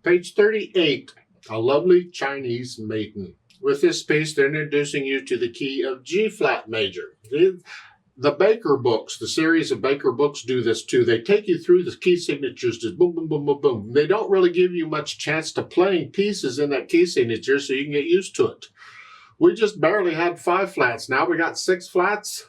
Page 38, A Lovely Chinese Maiden. With this piece, they're introducing you to the key of G-flat major. The Baker books, the series of Baker books do this too. They take you through the key signatures, just boom, boom, boom, boom, boom. They don't really give you much chance to playing pieces in that key signature so you can get used to it. We just barely had 5 flats. Now we got 6 flats.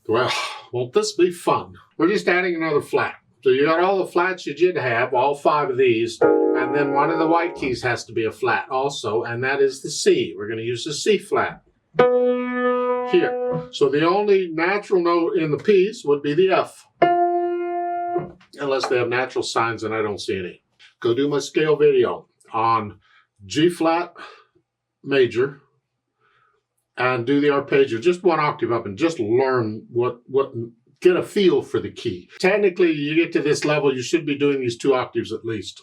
Well, won't this be fun? We're just adding another flat. So you got all the flats you did have, all 5 of these, and then one of the white keys has to be a flat also, and that is the C. We're going to use the C flat here. So the only natural note in the piece would be the F. Unless they have natural signs, and I don't see any. Go do my scale video on G flat major and do the arpeggio just 1 octave up and just learn get a feel for the key. Technically, you get to this level, you should be doing these 2 octaves at least.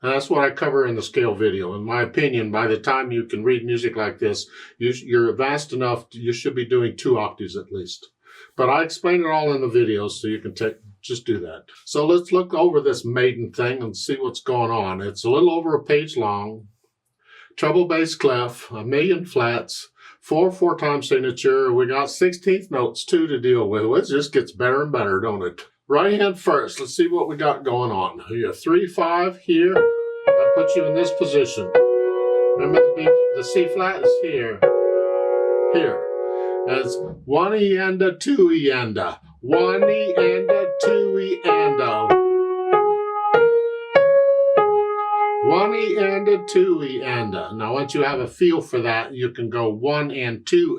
And that's what I cover in the scale video. In my opinion, by the time you can read music like this, you're advanced enough, you should be doing 2 octaves at least. But I explain it all in the videos, so you can just do that. So let's look over this maiden thing and see what's going on. It's a little over a page long. Treble bass clef, 1,000,000 flats, 4 time signature. We got 16th notes too to deal with. It just gets better and better, don't it? Right hand first. Let's see what we got going on. You have 3, 5 here. That puts you in this position. Remember the C flat is here. Here. As 1 E and a 2 E and a 1 E and a 2 E and a 1 E and a 2 E and a. Now once you have a feel for that, you can go 1 and 2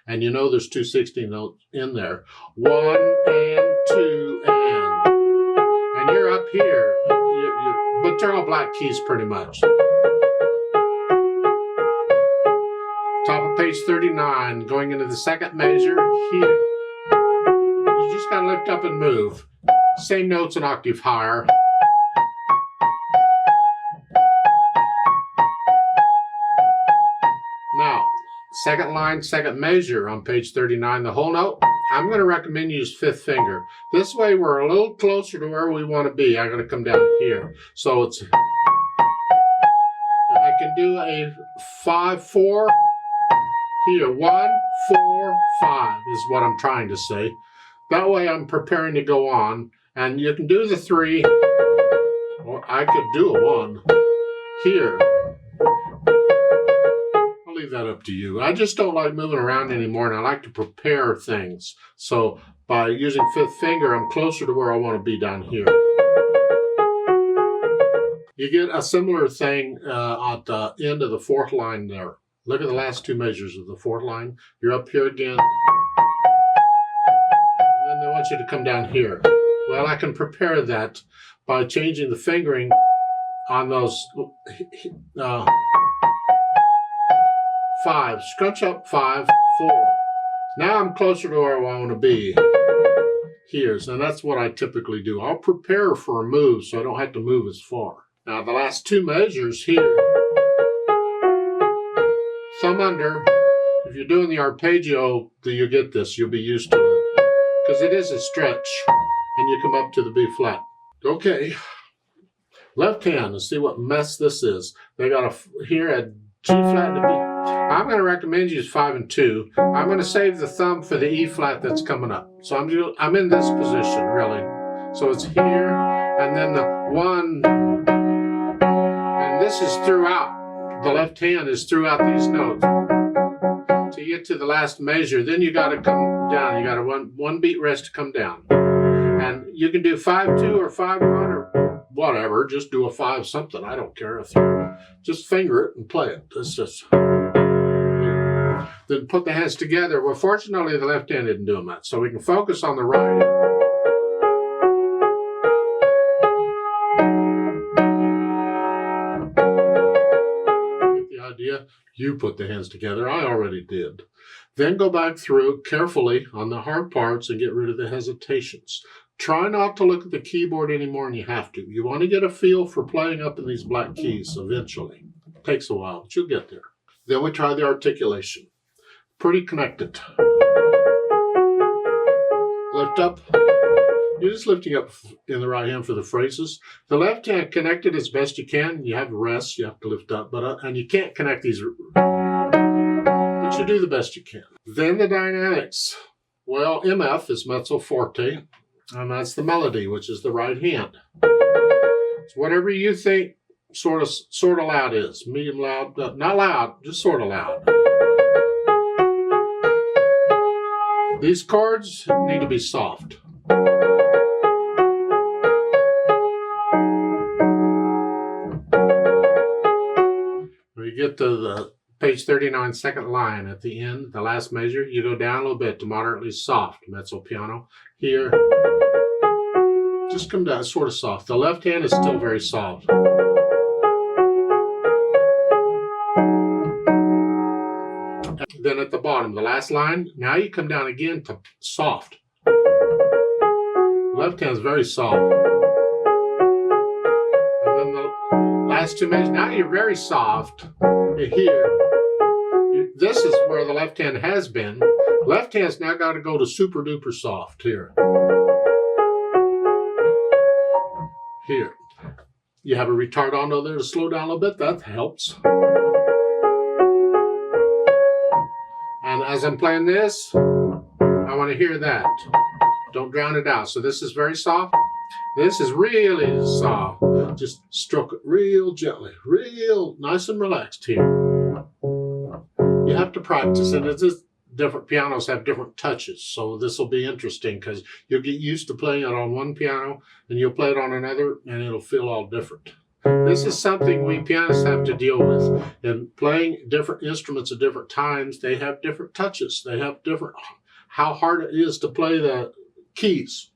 and you know there's 2 16 notes in there. 1 and 2 and you're up here. But they're all black keys pretty much. Top of page 39, going into the 2nd measure here. You just gotta lift up and move. Same notes an octave higher. Now, 2nd line, 2nd measure on page 39, the whole note. I'm going to recommend you use 5th finger. This way we're a little closer to where we want to be. I'm going to come down here. So I can do a 5 4 here. 1 4 5 is what I'm trying to say. That way I'm preparing to go on. And you can do the 3, or I could do a 1 here. Leave that up to you. I just don't like moving around anymore, and I like to prepare things. So by using 5th finger, I'm closer to where I want to be down here. You get a similar thing at the end of the 4th line there. Look at the last 2 measures of the 4th line. You're up here again. And then they want you to come down here. Well, I can prepare that by changing the fingering on those 5, scrunch up 5, 4. Now I'm closer to where I want to be. Here, so that's what I typically do. I'll prepare for a move so I don't have to move as far. Now the last 2 measures here, thumb under. If you're doing the arpeggio, you get this. You'll be used to it because it is a stretch, and you come up to the B flat. Okay, left hand. Let's see what mess this is. They got here a G flat and a B. I'm going to recommend you use 5 and 2. I'm going to save the thumb for the E flat that's coming up. So I'm in this position, really. So it's here, and then the 1, and this is throughout. The left hand is throughout these notes. To get to the last measure, then you got to come down. You got to one beat rest to come down. And you can do 5 2 or 5 1 or whatever. Just do a 5 something. I don't care. Just finger it and play it. It's just. Then put the hands together. Well, fortunately, the left hand didn't do much, so we can focus on the right. Get the idea? You put the hands together. I already did. Then go back through carefully on the hard parts and get rid of the hesitations. Try not to look at the keyboard anymore than you have to. You want to get a feel for playing up in these black keys eventually. It takes a while, but you'll get there. Then we try the articulation. Pretty connected. Lift up, You're just lifting up in the right hand for the phrases. The left hand connected as best you can. You have rests, you have to lift up, and you can't connect these, but you do the best you can. Then the dynamics. Well, MF is mezzo forte, and that's the melody, which is the right hand. It's whatever you think sort of loud is. Medium loud, not loud, just sort of loud. These chords need to be soft. When you get to the page 39, second line at the end, the last measure, you go down a little bit to moderately soft, mezzo piano. Here, just come down sort of soft. The left hand is still very soft. Then at the bottom, the last line, now you come down again to soft. Left hand is very soft. And then the last two measures, now you're very soft. Here, this is where the left hand has been. Left hand's now got to go to super duper soft here. Here. You have a retardando there to slow down a little bit, that helps. And as I'm playing this, I want to hear that. Don't drown it out. So this is very soft. This is really soft. Just stroke it real gently, real nice and relaxed here. You have to practice, and it's just different pianos have different touches. So this will be interesting because you'll get used to playing it on one piano and you'll play it on another and it'll feel all different. This is something we pianists have to deal with. In playing different instruments at different times, they have different touches. They have different, how hard it is to play the keys.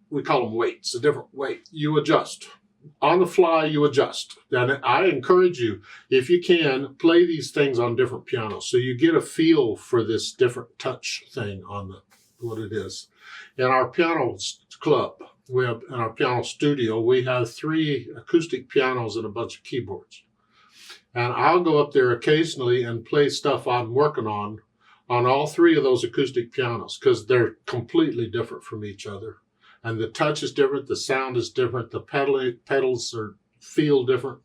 We call them weights, a different weight. You adjust. On the fly, you adjust. And I encourage you, if you can, play these things on different pianos so you get a feel for this different touch thing on what it is. In our piano club, in our piano studio, we have 3 acoustic pianos and a bunch of keyboards. And I'll go up there occasionally and play stuff I'm working on all 3 of those acoustic pianos because they're completely different from each other. And the touch is different, the sound is different, the pedals feel different.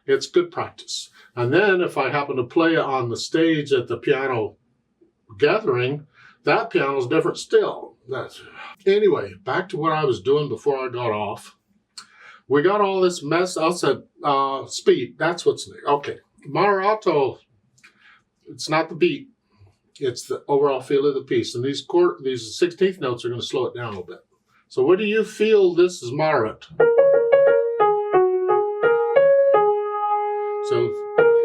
It's good practice. And then if I happen to play on the stage at the piano gathering, that piano's different still. Anyway, back to what I was doing before I got off. We got all this mess. I said speed, that's what's there. Okay, moderato, it's not the beat. It's the overall feel of the piece. And these 16th notes are going to slow it down a little bit. So what do you feel this is moderate? So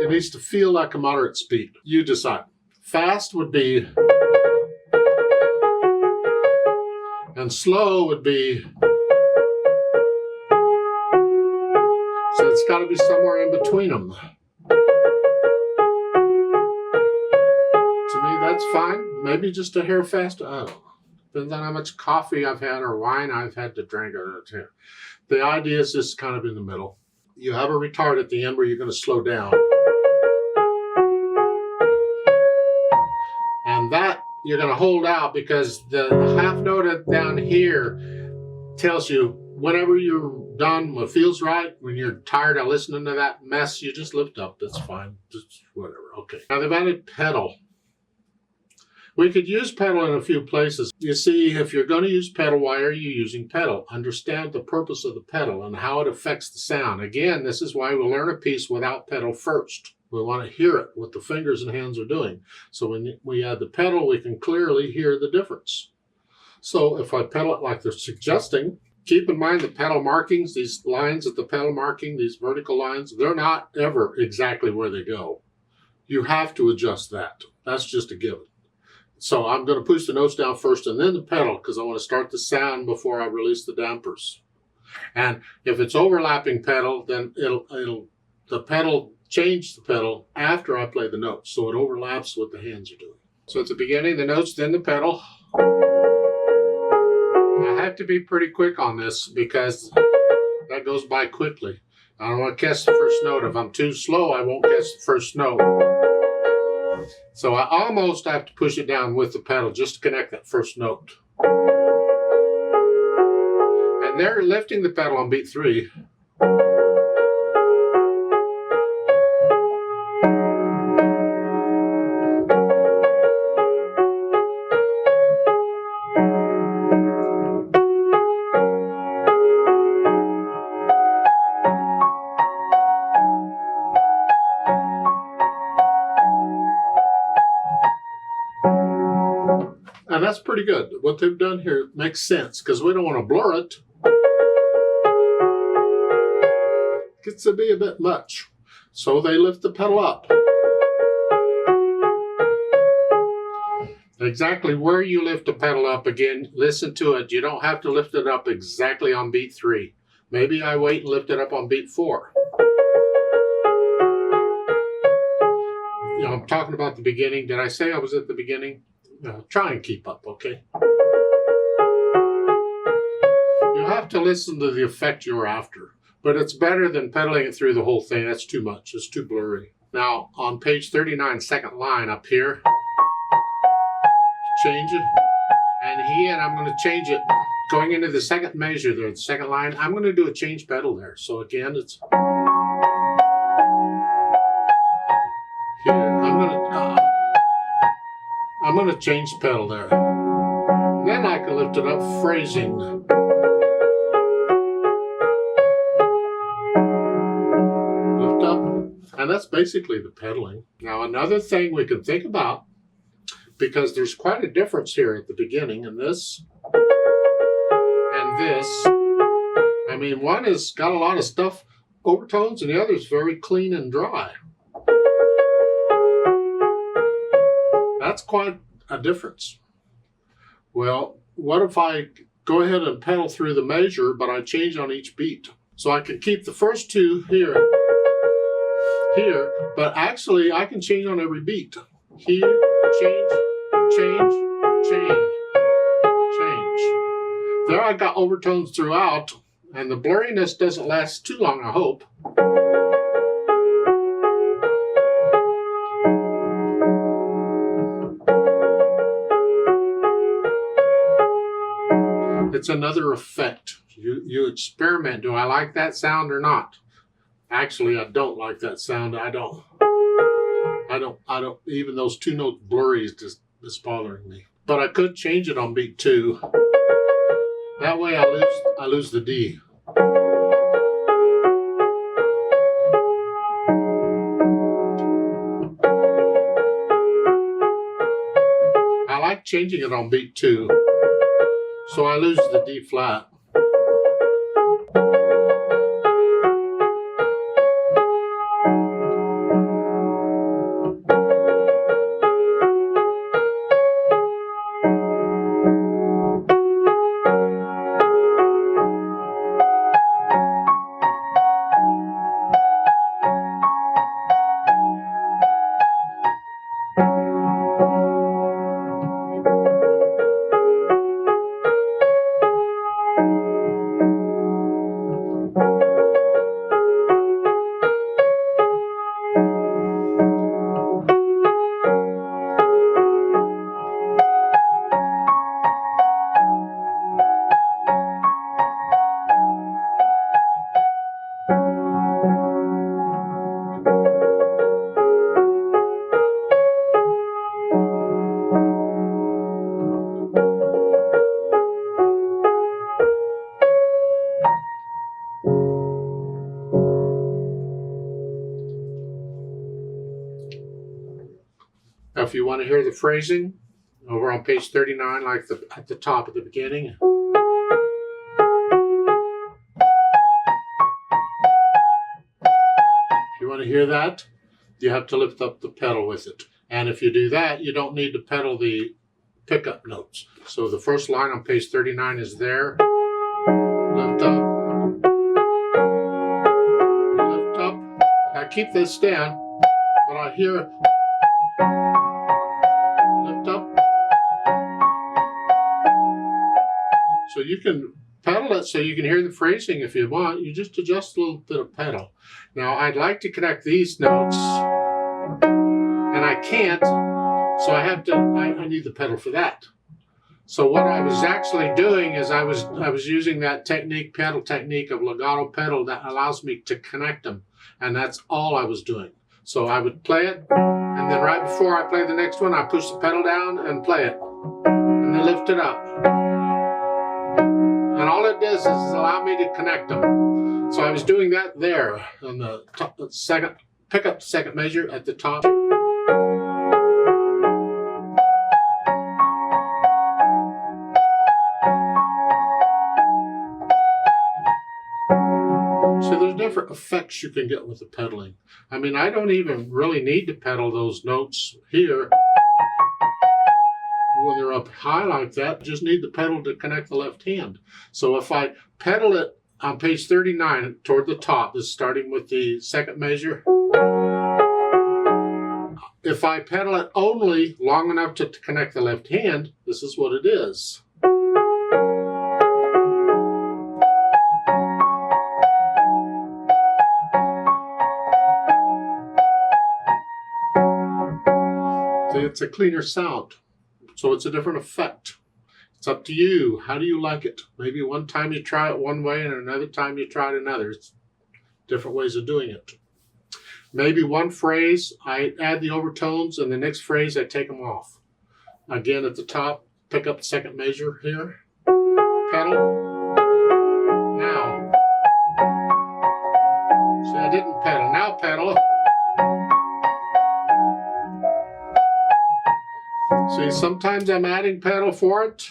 it needs to feel like a moderate speed. You decide. Fast would be, and slow would be, so it's got to be somewhere in between them. To me, that's fine. Maybe just a hair faster. I don't know. Depends on how much coffee I've had or wine I've had to drink. The idea is just kind of in the middle. You have a retard at the end where you're going to slow down. And that you're going to hold out because the half note down here tells you whenever you're done, what feels right, when you're tired of listening to that mess, you just lift up. That's fine. Just whatever. Okay. Now they've added pedal. We could use pedal in a few places. You see, if you're going to use pedal, why are you using pedal? Understand the purpose of the pedal and how it affects the sound. Again, this is why we learn a piece without pedal first. We want to hear it, what the fingers and hands are doing. So when we add the pedal, we can clearly hear the difference. So if I pedal it like they're suggesting, keep in mind the pedal markings, these lines at the pedal marking, these vertical lines, they're not ever exactly where they go. You have to adjust that. That's just a given. So I'm going to push the notes down first and then the pedal because I want to start the sound before I release the dampers. And if it's overlapping pedal, then the pedal change the pedal after I play the notes. So it overlaps what the hands are doing. So at the beginning, the notes, then the pedal. I have to be pretty quick on this because that goes by quickly. I don't want to catch the first note. If I'm too slow, I won't catch the first note. So I almost have to push it down with the pedal just to connect that first note. they're lifting the pedal on beat 3. And that's pretty good. What they've done here makes sense because we don't want to blur it. It gets to be a bit much. So they lift the pedal up. Exactly where you lift the pedal up, again, listen to it. You don't have to lift it up exactly on beat 3. Maybe I wait and lift it up on beat 4. You know, I'm talking about the beginning. Did I say I was at the beginning? Try and keep up, okay? You have to listen to the effect you're after, but it's better than pedaling it through the whole thing. That's too much. It's too blurry. Now, on page 39, second line up here, change it, and here I'm going to change it. Going into the second measure there, the second line, I'm going to do a change pedal there. So again, it's here. I'm going to change the pedal there. Then I can lift it up, phrasing. Lift up, and that's basically the pedaling. Now another thing we can think about, because there's quite a difference here at the beginning in this and this. I mean, one has got a lot of stuff, overtones, and the other is very clean and dry. That's quite a difference. Well, what if I go ahead and pedal through the measure, but I change on each beat? So I can keep the first two here, but actually I can change on every beat. Here, change, change, change, change. There I got overtones throughout, and the blurriness doesn't last too long, I hope. It's another effect. You experiment. Do I like that sound or not? Actually, I don't like that sound. I don't. Even those 2 note blurry is bothering me. But I could change it on beat 2. That way I lose the D. I like changing it on beat 2. So I lose the D flat. Now, if you want to hear the phrasing, over on page 39, like at the top at the beginning. If you want to hear that, you have to lift up the pedal with it. And if you do that, you don't need to pedal the pickup notes. So the first line on page 39 is there. Lift up. Lift up. I keep this down, but I hear lift up. So you can pedal it so you can hear the phrasing if you want. You just adjust a little bit of pedal. Now I'd like to connect these notes, and I can't, so I need the pedal for that. So what I was actually doing is I was using that technique, pedal technique of legato pedal that allows me to connect them. And that's all I was doing. So I would play it, and then right before I play the next one, I push the pedal down and play it. And then lift it up. And all it does is allow me to connect them. So I was doing that there on the top, second, pick up the second measure at the top. So there's different effects you can get with the pedaling. I mean, I don't even really need to pedal those notes here when they're up high like that. Just need the pedal to connect the left hand. So if I pedal it on page 39 toward the top, this is starting with the second measure. If I pedal it only long enough to connect the left hand, this is what it is. It's a cleaner sound, so it's a different effect. It's up to you. How do you like it? Maybe one time you try it one way and another time you try it another. It's different ways of doing it. Maybe one phrase I add the overtones, and the next phrase I take them off. Again, at the top, pick up the second measure here. Pedal. Now. See, I didn't pedal. Now pedal. See, sometimes I'm adding pedal for it.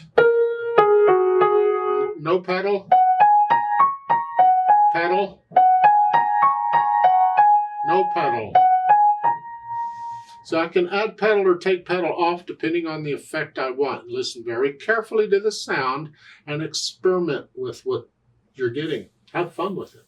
No pedal. Pedal. No pedal. So I can add pedal or take pedal off depending on the effect I want. Listen very carefully to the sound and experiment with what you're getting. Have fun with it.